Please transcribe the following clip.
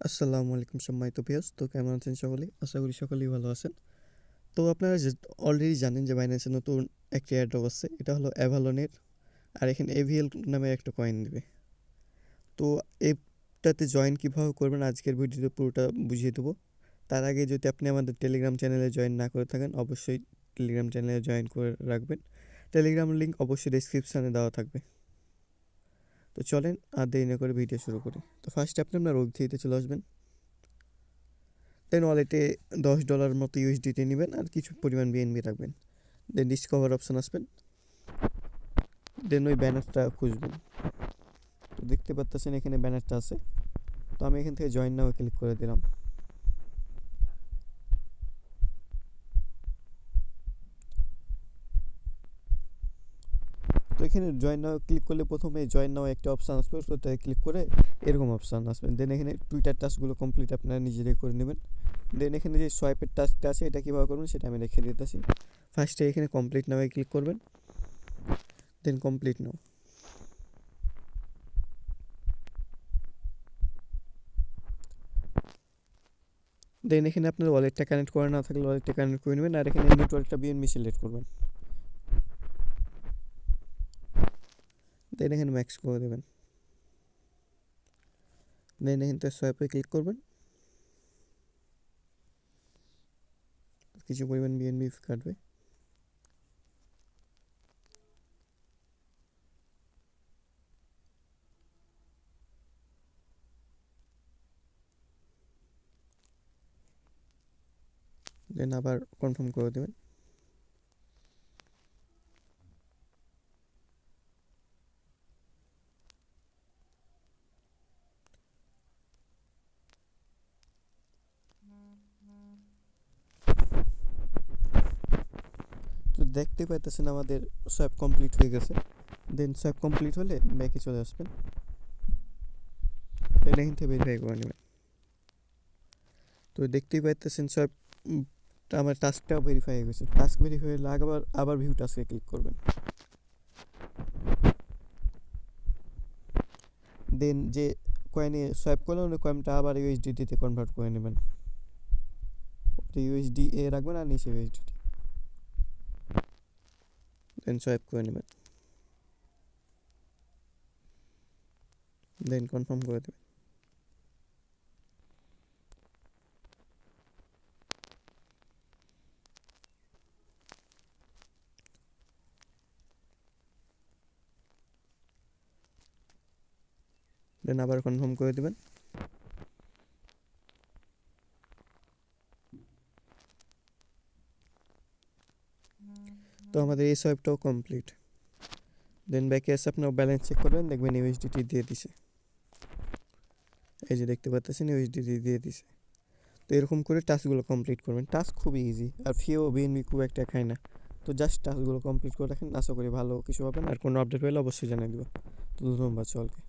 আসসালামু আলাইকুম সম্মানিত ভিউয়ার্স। তো কেমন আছেন সকলেই? আশা করি সকলেই ভালো আছেন। তো আপনারা অলরেডি জানেন যে বাইন্যান্সে নতুন একটি এয়ারড্রপ আসছে। এটা হলো অ্যাভালনের, আর এখানে এভিএল নামের একটা কয়েন দিবে। তো এটাতে জয়েন কীভাবে করবেন আজকের ভিডিওতে পুরোটা বুঝিয়ে দেবো। তার আগে যদি আপনি আমাদের টেলিগ্রাম চ্যানেলে জয়েন না করে থাকেন, অবশ্যই টেলিগ্রাম চ্যানেলে জয়েন করে রাখবেন। টেলিগ্রাম লিঙ্ক অবশ্যই ডেসক্রিপশানে দেওয়া থাকবে। তো চলেন আর দেরি না করে ভিডিও শুরু করি। তো ফার্স্টে আপনি আপনার ওয়েব3তে চলে আসবেন। দেন ওয়ালেটে $10 মতো ইউএসডিটি নেবেন আর কিছু পরিমাণ বিএনবি রাখবেন। দেন ডিসকভার অপশান আসবেন। দেন ওই ব্যানারটা খুঁজবেন। তো দেখতে পাচ্ছেন এখানে ব্যানারটা আছে। তো আমি এখান থেকে জয়েন নাও ক্লিক করে দিলাম। তো এখানে জয়েন নাও ক্লিক করলে প্রথমে জয়েন নাও একটা অপশান আসবে, ওটাতে ক্লিক করে এরকম অপশান আসবে। দেন এখানে টুইটার টাস্কগুলো কমপ্লিট আপনারা নিজেরাই করে নেবেন। দেন এখানে যে সোয়াইপের টাস্কটা আছে এটা কীভাবে করবেন সেটা আমি রেখে দিতেছি। ফার্স্টে এখানে কমপ্লিট নাও ক্লিক করবেন। দেন কমপ্লিট নাও। দেন এখানে আপনার ওয়ালেটটা কানেক্ট করা না থাকলে ওয়ালেটটা কানেক্ট করে নেবেন, আর এখানে নেটওয়ার্কটা বিএনবি সিলেক্ট করবেন। দেন এখানে ম্যাক্স করে দেবেন। দেন এখান থেকে সোয়াইপে ক্লিক করবেন। কিছু পরিমাণ বিএনবি কাটবে। দেন আবার কনফার্ম করে দেবেন। তো দেখতে পাইতেছেন আমাদের সোয়াইপ কমপ্লিট হয়ে গেছে। দেন সোয়াইপ কমপ্লিট হলে ব্যাকে চলে আসবেন। দেন এখান থেকে ভেরিফাই করে নেবেন। তো দেখতেই পাইতেছেন সোয়াইপ আমার টাস্কটাও ভেরিফাই হয়ে গেছে। টাস্ক ভেরিফাই হলে আবার ভিউ টাস্কে ক্লিক করবেন। দেন যে কয়েনে সোয়াইপ করলেন ওই কয়েনটা আবার ইউএসডিটিতে কনভার্ট করে নেবেন। ইউএসডি এ রাখবেন আর নিচে ইউএসডিটি। দেন সোয়াইপ করে নেবেন। দেন কনফার্ম করে দেবেন। দেন আবার কনফার্ম করে দেবেন। তো আমাদের এই সোয়াইপটাও কমপ্লিট। দেন ব্যাকে এসে আপনার ব্যালেন্স চেক করবেন, দেখবেন ইউএসডিটি দিয়ে দিছে। এই যে দেখতে পাচ্ছেন ইউএসডিটি দিয়ে দিছে। তো এরকম করে টাস্কগুলো কমপ্লিট করবেন। টাস্ক খুবই ইজি, আর ফিও বিএনবি খুব একটা খায় না। তো জাস্ট টাস্কগুলো কমপ্লিট করে রাখেন, আশা করি ভালো কিছু পাবেন। আর কোনো আপডেট পেলে অবশ্যই জানিয়ে দেবো। তো ধন্যবাদ সকলকে।